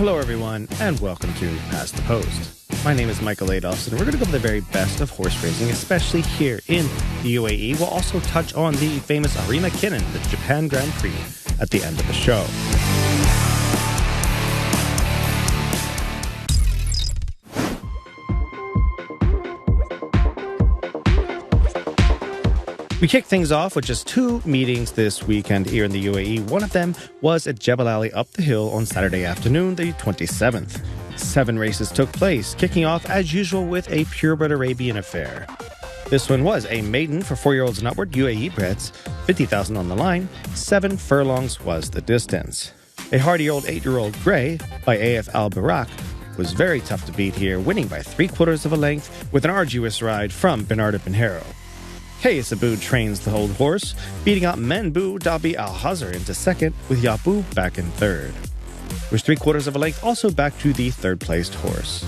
Hello, everyone, and welcome to Past the Post. My name is Michael Adolphson, and we're going to go over the very best of horse racing, especially here in the UAE. We'll also touch on the famous Arima Kinnan, the Japan Grand Prix, at the end of the show. We kicked things off with just two meetings this weekend here in the UAE. One of them was at Jebel Ali up the hill on Saturday afternoon, the 27th. 7 races took place, kicking off as usual with a purebred Arabian affair. This one was a maiden for 4-year-olds and upward, UAE breds, 50,000 on the line, 7 furlongs was the distance. A hardy old 8-year-old grey by AF Al Barak was very tough to beat here, winning by 3/4 of a length with an arduous ride from Bernardo Pinheiro. Kayes Aboud trains the old horse, beating out Menbou Dabi Al-Hazar into second, with Yabu back in third. It was 3/4 of a length also back to the third-placed horse.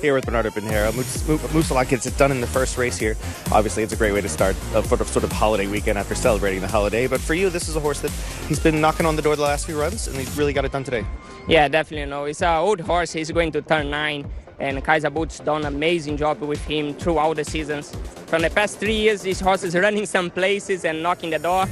Here with Bernardo Pinheiro, Musalak gets it done in the first race here. Obviously, it's a great way to start a sort of holiday weekend after celebrating the holiday. But for you, this is a horse that he's been knocking on the door the last few runs, and he's really got it done today. Yeah, definitely. No, it's an old horse. He's going to turn 9. And Kayes Aboud's done an amazing job with him throughout the seasons. From the past 3 years, this horse is running some places and knocking the door.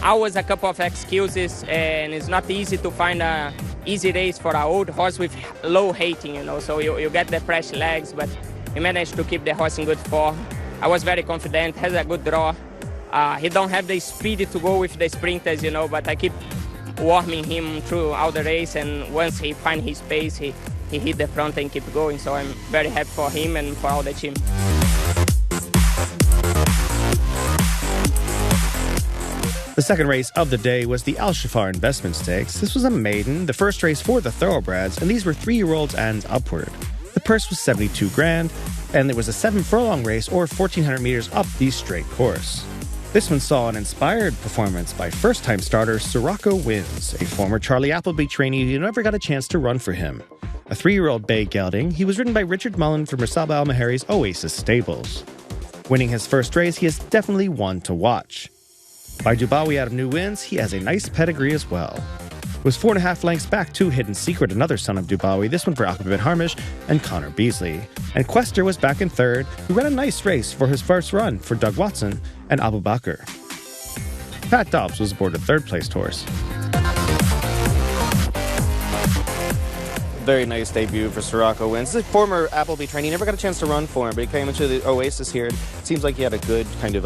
Always a couple of excuses, and it's not easy to find an easy race for an old horse with low hating, So you get the fresh legs, but he managed to keep the horse in good form. I was very confident, has a good draw. He don't have the speed to go with the sprinters, but I keep warming him throughout the race, and once he finds his pace, he hit the front and keep going, so I'm very happy for him and for all the team. The second race of the day was the Al Shafar Investment Stakes. This was a maiden, the first race for the thoroughbreds, and these were 3-year-olds and upward. The purse was 72 grand, and it was a 7-furlong race, or 1,400 meters up the straight course. This one saw an inspired performance by first-time starter Sirocco Wins, a former Charlie Appleby trainee who never got a chance to run for him. A 3-year-old bay gelding, he was ridden by Richard Mullen from Mursaba Al Mahari's Oasis Stables. Winning his first race, he is definitely one to watch. By Dubawi out of New Winds, he has a nice pedigree as well. It was 4.5 lengths back to Hidden Secret, another son of Dubawi, this one for Aqib bin Harmish and Connor Beasley. And Quester was back in third, who ran a nice race for his first run for Doug Watson and Abu Bakr. Pat Dobbs was aboard a third-placed horse. Very nice debut for Sirocco Wins. This is a former Appleby trainee. He never got a chance to run for him, but he came into the Oasis here. It seems like he had a good kind of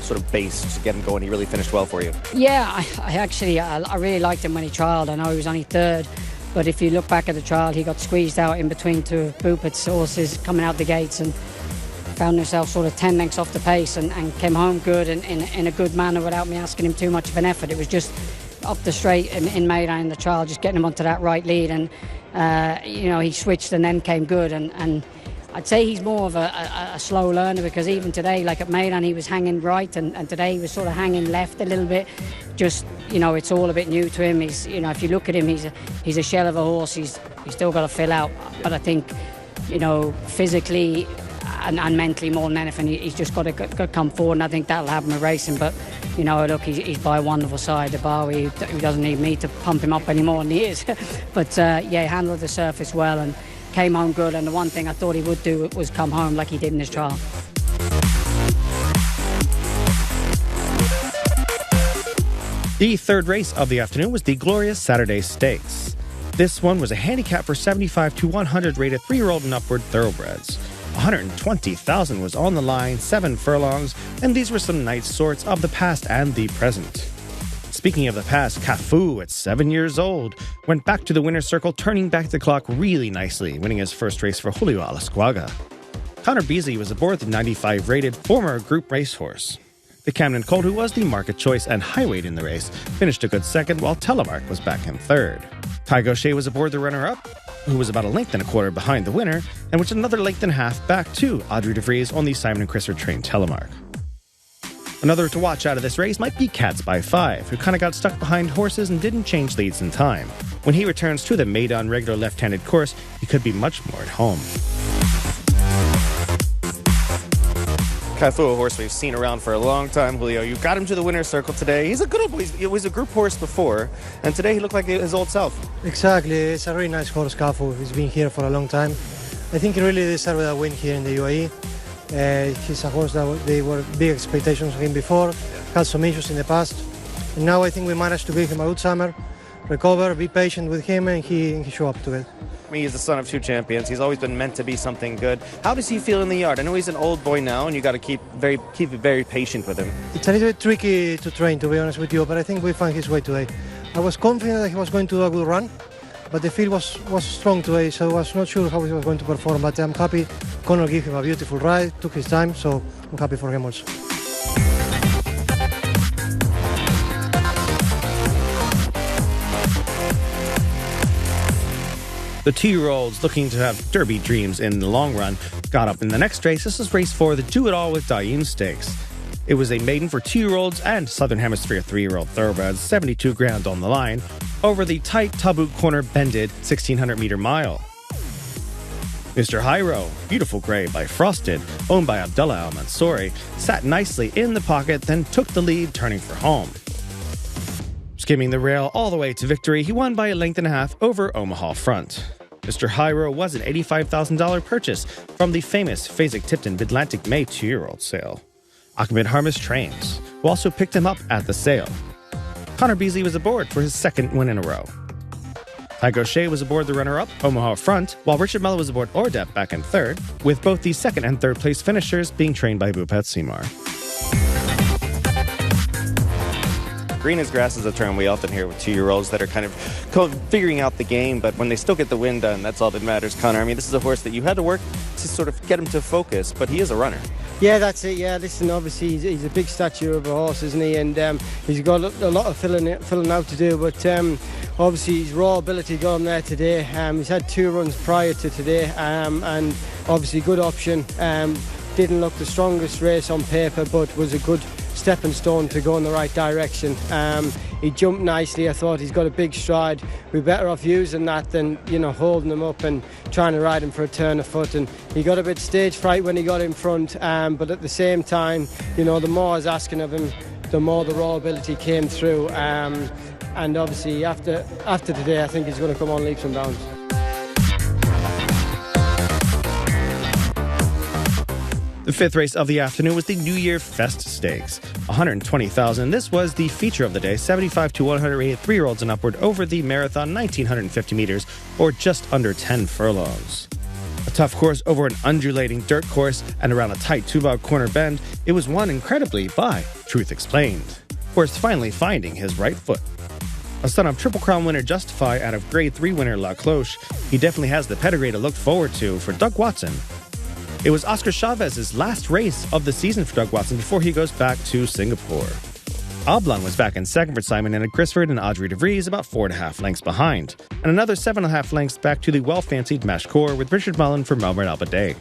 sort of base to get him going. He really finished well for you. Yeah, I really liked him when he trialled. I know he was only third, but if you look back at the trial, he got squeezed out in between two of Bupert's horses coming out the gates and found himself sort of 10 lengths off the pace and came home good and in a good manner without me asking him too much of an effort. It was just up the straight in Meydan in the trial, just getting him onto that right lead, and he switched and then came good, and I'd say he's more of a slow learner, because even today, like at Meydan, he was hanging right, and today he was sort of hanging left a little bit. Just, it's all a bit new to him. He's, if you look at him, he's a shell of a horse. He's still got to fill out, but I think, physically and mentally more than anything, he's just got to come forward, and I think that'll happen with racing. But look, he's by a wonderful side, Dubawi, who doesn't need me to pump him up any more than he is. But he handled the surface well and came home good, and the one thing I thought he would do was come home like he did in his trial. The third race of the afternoon was the Glorious Saturday Stakes. This one was a handicap for 75 to 100 rated 3-year-old and upward thoroughbreds. 120,000 was on the line, 7 furlongs, and these were some nice sorts of the past and the present. Speaking of the past, Cafu, at 7 years old, went back to the winner's circle, turning back the clock really nicely, winning his first race for Julio Alascuaga. Connor Beasley was aboard the 95-rated former group racehorse. The Camden Colt, who was the market choice and high weight in the race, finished a good second, while Telemark was back in third. Ty Gaucher was aboard the runner-up, who was about 1.25 lengths behind the winner, and which another 1.5 lengths back to Audrey DeVries on the Simon & Crisser trained Telemark. Another to watch out of this race might be Cats by 5, who kind of got stuck behind horses and didn't change leads in time. When he returns to the Meydan regular left-handed course, he could be much more at home. Kaifu, a horse we've seen around for a long time, Julio. You got him to the winner's circle today. He's a good old boy. He was a group horse before, and today he looked like his old self. Exactly. It's a really nice horse, Kaifu. He's been here for a long time. I think he really deserved a win here in the UAE. He's a horse that they were big expectations of him before, had some issues in the past. And now I think we managed to give him a good summer, recover, be patient with him, and he show up to it. I mean, he's the son of two champions. He's always been meant to be something good. How does he feel in the yard? I know he's an old boy now, and you got to keep very patient with him. It's a little bit tricky to train, to be honest with you, but I think we found his way today. I was confident that he was going to do a good run, but the field was strong today, so I was not sure how he was going to perform. But I'm happy Conor gave him a beautiful ride, took his time, so I'm happy for him also. The 2-year-olds looking to have Derby dreams in the long run got up in the next race. This is race 4, the Do It All with Dayin Stakes. It was a maiden for 2-year-olds and Southern Hemisphere 3-year-old thoroughbreds, 72 ground on the line, over the tight Tabuk corner bended 1600-meter mile. Mr. Hyro, beautiful gray by Frosted, owned by Abdullah Al Mansouri, sat nicely in the pocket, then took the lead, turning for home. Skimming the rail all the way to victory, he won by a length and a half over Omaha Front. Mr. Hyro was an $85,000 purchase from the famous Fasig-Tipton Midlantic May 2-year-old sale. Ahmed Harmis trains, who also picked him up at the sale. Connor Beasley was aboard for his second win in a row. Tygo Shea was aboard the runner-up, Omaha Front, while Richard Mello was aboard Ordep back in third, with both the second and third place finishers being trained by Bhupat Simar. Green as grass is a term we often hear with 2-year-olds that are kind of figuring out the game, but when they still get the win done, that's all that matters, Connor. I mean, this is a horse that you had to work to sort of get him to focus, but he is a runner. Yeah, that's it. Yeah, listen, obviously he's a big stature of a horse, isn't he? And he's got a lot of filling out to do, but obviously his raw ability got him there today. He's had 2 runs prior to today, and obviously good option. Didn't look the strongest race on paper, but was a good stepping stone to go in the right direction. He jumped nicely. I thought he's got a big stride. We're better off using that than holding him up and trying to ride him for a turn of foot. And he got a bit stage fright when he got in front, but at the same time, the more I was asking of him, the more the raw ability came through. And obviously after today, I think he's going to come on leaps and bounds. The 5th race of the afternoon was the New Year Fest Stakes, $120,000. This was the feature of the day, 75 to 108 3-year-olds and upward over the marathon, 1,950 meters, or just under 10 furlongs. A tough course over an undulating dirt course and around a tight Tubal corner bend, it was won incredibly by Truth Explained, horse finally finding his right foot. A son of Triple Crown winner Justify out of Grade 3 winner La Cloche, he definitely has the pedigree to look forward to for Doug Watson. It was Oscar Chavez's last race of the season for Doug Watson before he goes back to Singapore. Oblong was back in second for Simon and Crisford, and Audrey de Vries about 4.5 lengths behind, and another 7.5 lengths back to the well-fancied Mashkour with Richard Mullen for Melbourne Albade.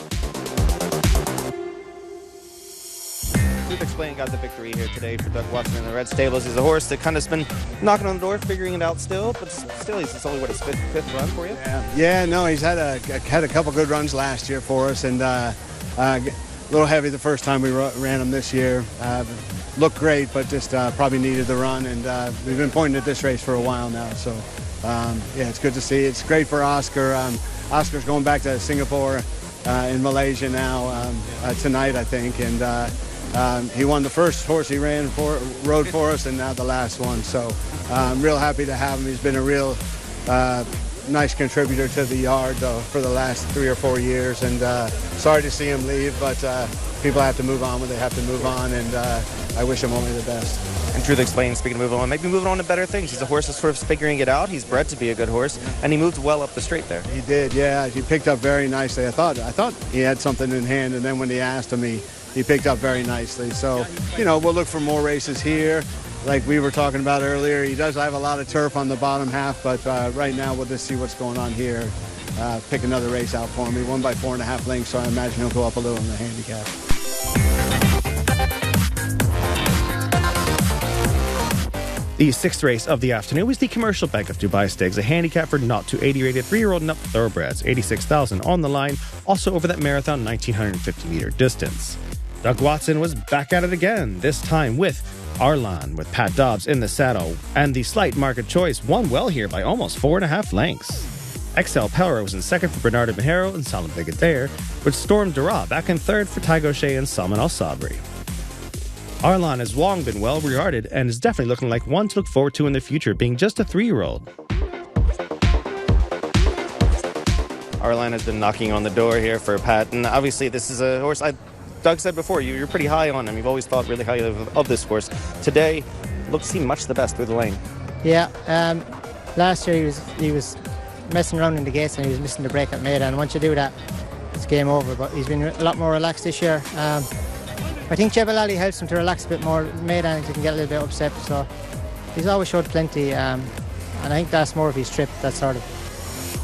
Truth Explained got the victory here today for Doug Watson in the Red Stables. He's a horse that kind of has been knocking on the door, figuring it out still, but still it's only his fifth run for you? Yeah, no, he's had a couple good runs last year for us, and a little heavy the first time we ran him this year. Looked great, but just probably needed the run, and we've been pointing at this race for a while now, so yeah, it's good to see. It's great for Oscar. Oscar's going back to Singapore in Malaysia now tonight, I think, and he won the first horse he rode for us, and now the last one. So I'm real happy to have him. He's been a real nice contributor to the yard for the last 3 or 4 years, and sorry to see him leave, but people have to move on when they have to move on, and I wish him only the best. And Truth Explained, speaking of moving on, maybe moving on to better things. He's a horse that's sort of figuring it out. He's bred to be a good horse, and he moved well up the straight there. He did, yeah. He picked up very nicely. I thought he had something in hand, and then when he asked him, he picked up very nicely. So, we'll look for more races here. Like we were talking about earlier, he does have a lot of turf on the bottom half, but right now we'll just see what's going on here. Pick another race out for him. He won by 4.5 lengths, so I imagine he'll go up a little in the handicap. The 6th race of the afternoon was the Commercial Bank of Dubai Stakes, a handicap for not to 80 rated 3-year-old and up thoroughbreds, 86,000 on the line, also over that marathon 1,950 meter distance. Doug Watson was back at it again, this time with Arlan, with Pat Dobbs in the saddle, and the slight market choice won well here by almost 4.5 lengths. XL Power was in second for Bernardo Pinheiro and Salim Brigadeer, with Storm Dara back in third for Taigo Shea and Salman Al Sabri. Arlan has long been well regarded and is definitely looking like one to look forward to in the future, being just a 3-year-old. Arlan has been knocking on the door here for Pat, and obviously this is a horse, Doug said before, you're pretty high on him. You've always thought really highly of this horse. Today, looked to seem much the best through the lane. Yeah, last year he was messing around in the gates and he was missing the break at Meydan. Once you do that, it's game over. But he's been a lot more relaxed this year. I think Jebel Ali helps him to relax a bit more. Meydan he can get a little bit upset, so he's always showed plenty. And I think that's more of his trip. That sort of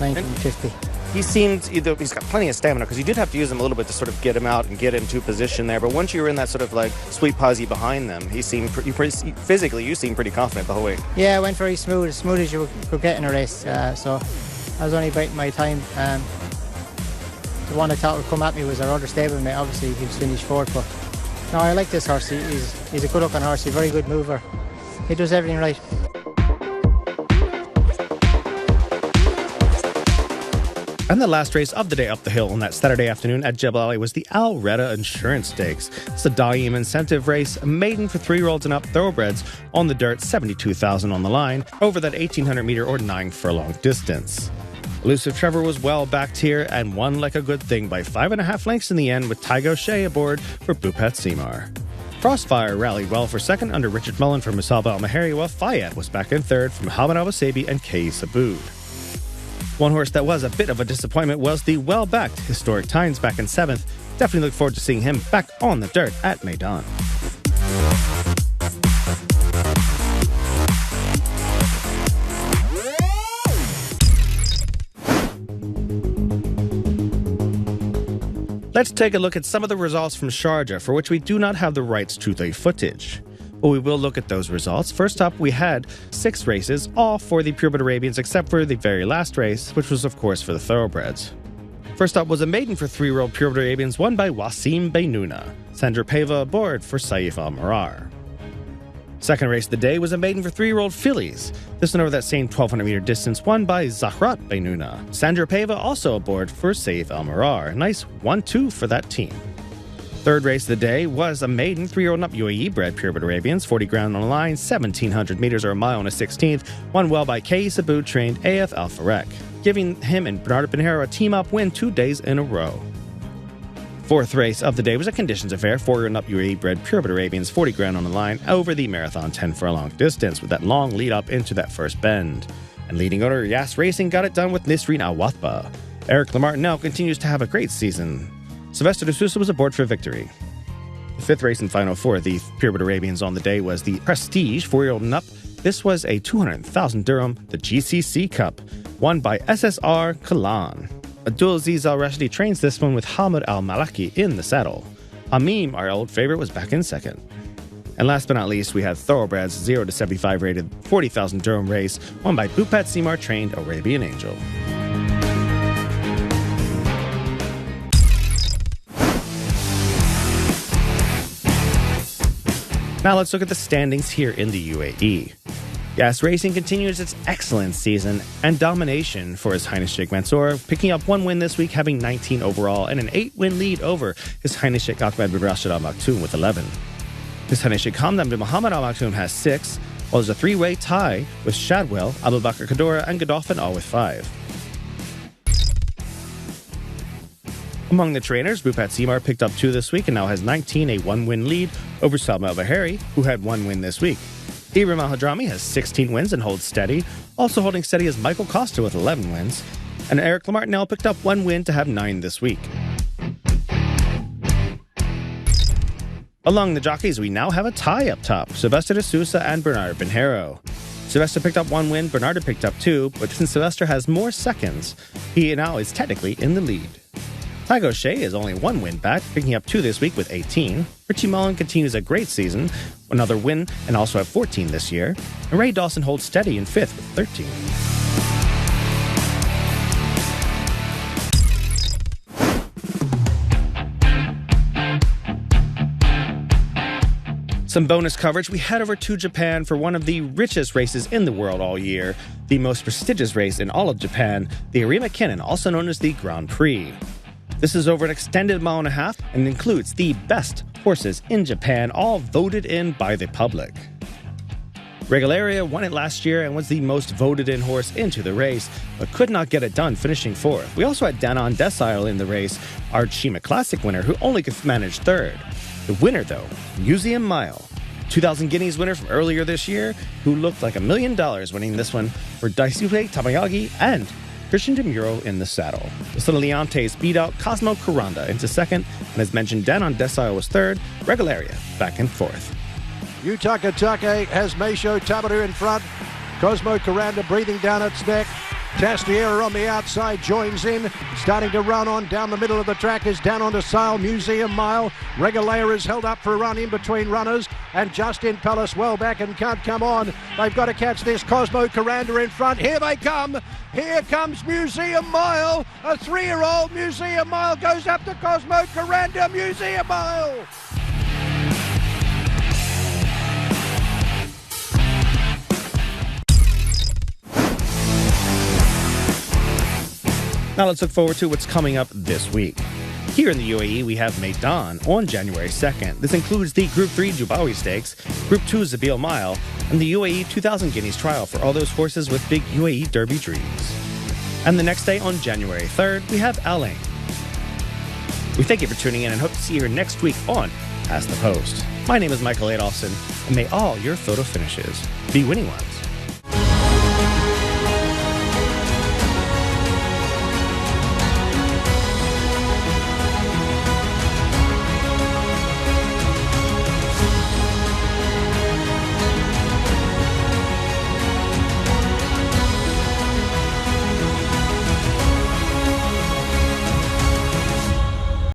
1950. He seemed, he's got plenty of stamina because you did have to use him a little bit to sort of get him out and get into position there. But once you were in that sort of like sweet posse behind them, he seemed physically, you seemed pretty confident the whole way. Yeah, it went very smooth, as smooth as you could get in a race. So I was only biting my time. The one I thought would come at me was our other stablemate. Obviously, he was finished fourth. But no, I like this horse. He's a good-looking horse. He's a very good mover. He does everything right. And the last race of the day up the hill on that Saturday afternoon at Jebel Ali was the Al Reda Insurance Stakes. It's a Daim incentive race, a maiden for 3-year-olds and up thoroughbreds on the dirt, 72,000 on the line, over that 1,800 meter or 9 furlong distance. Elusive Trevor was well backed here and won like a good thing by 5.5 lengths in the end, with Taigo Shea aboard for Bhupat Simar. Crossfire rallied well for second under Richard Mullen for Musaba Al-Mahari, while Fayed was back in third from Muhammad Al-Wasabi and Kay Saboud. One horse that was a bit of a disappointment was the well-backed Historic Times back in 7th. Definitely look forward to seeing him back on the dirt at Meydan. Let's take a look at some of the results from Sharjah, for which we do not have the rights to the footage. But we will look at those results. First up, we had 6 races, all for the Purebred Arabians, except for the very last race, which was, of course, for the thoroughbreds. First up was a maiden for 3-year-old Purebred Arabians, won by Wasim Baynuna. Sandra Pava aboard for Saif Al-Marar. Second race of the day was a maiden for 3-year-old fillies. This one over that same 1,200 meter distance, won by Zahrat Baynuna. Sandra Pava also aboard for Saif Al-Marar. Nice 1-2 for that team. Third race of the day was a maiden 3-year-old and up UAE bred Purebred Arabians, 40 ground on the line, 1,700 meters or a mile and a 16th, won well by Kay Saboud trained AF Al Farek, giving him and Bernardo Pinheiro a team-up win 2 days in a row. Fourth race of the day was a conditions affair, 4-year and up UAE bred Purebred Arabians, 40 ground on the line, over the marathon 10 furlong distance, with that long lead up into that first bend. And leading owner Yas Racing got it done with Nisreen Al Wathba. Eric Lamartinelle continues to have a great season. Sylvester de Sousa was aboard for victory. The fifth race and final for the Purebred Arabians on the day was the Prestige 4-year-old and up. This was a 200,000 dirham, the GCC Cup, won by SSR Kalan. Abdulaziz Al-Rashidi trains this one with Hamid Al-Malaki in the saddle. Hamim, our old favorite, was back in second. And last but not least, we had thoroughbreds 0 to 75 rated 40,000 dirham race, won by Bhupat Simar trained Arabian Angel. Now let's look at the standings here in the UAE. Yas Racing continues its excellent season and domination for His Highness Sheikh Mansour, picking up 1 win this week, having 19 overall, and an 8-win lead over His Highness Sheikh Ahmed bin Rashid Al Maktoum with 11. His Highness Sheikh Hamdan bin Mohammed Al Maktoum has 6, while there's a 3-way tie with Shadwell, Abu Bakr Kadora, and Godolphin all with 5. Among the trainers, Bhupat Simar picked up 2 this week and now has 19, a 1-win lead over Salma Al-Bahari, who had 1 win this week. Ibrahim Al-Hadrami has 16 wins and holds steady. Also holding steady is Michael Costa with 11 wins. And Eric Lamartinelle picked up 1 win to have 9 this week. Among the jockeys, we now have a tie up top, Sylvester de Sousa and Bernardo Pinheiro. Sylvester picked up 1 win, Bernardo picked up 2, but since Sylvester has more seconds, he now is technically in the lead. Taigo Shea is only 1 win back, picking up 2 this week with 18. Richie Mullen continues a great season, another win, and also have 14 this year. And Ray Dawson holds steady in 5th with 13. Some bonus coverage, we head over to Japan for one of the richest races in the world all year, the most prestigious race in all of Japan, the Arima Kinen, also known as the Grand Prix. This is over an extended mile and a half and includes the best horses in Japan, all voted in by the public. Regularia won it last year and was the most voted in horse into the race, but could not get it done, finishing fourth. We also had Danon Decile in the race, our Chima Classic winner, who only could manage third. The winner, though, Museum Mile, 2,000 guineas winner from earlier this year, who looked like $1 million winning this one for Daisuke Tamayagi and Christian Demuro in the saddle. The Leontes beat out Cosmo Coranda into second, and as mentioned, Danon Decile was third, Regularia back in fourth. Utaka Take has Meisho Tabaru in front. Cosmo Coranda breathing down its neck. Tastiera on the outside joins in, starting to run on down the middle of the track is Danon Decile, Museum Mile. Regularia is held up for a run in between runners, and Justin Palace well back and can't come on. They've got to catch this. Cosmo Coranda in front. Here they come. Here comes Museum Mile. A 3-year-old Museum Mile goes up to Cosmo Coranda. Museum Mile. Now let's look forward to what's coming up this week. Here in the UAE, we have Meydan on January 2nd. This includes the Group 3 Jubawi Stakes, Group 2 Zabil Mile, and the UAE 2,000 Guineas Trial for all those horses with big UAE Derby dreams. And the next day, on January 3rd, we have Al-Ain. We thank you for tuning in and hope to see you here next week on Ask the Post. My name is Michael Adolphson, and may all your photo finishes be winning ones.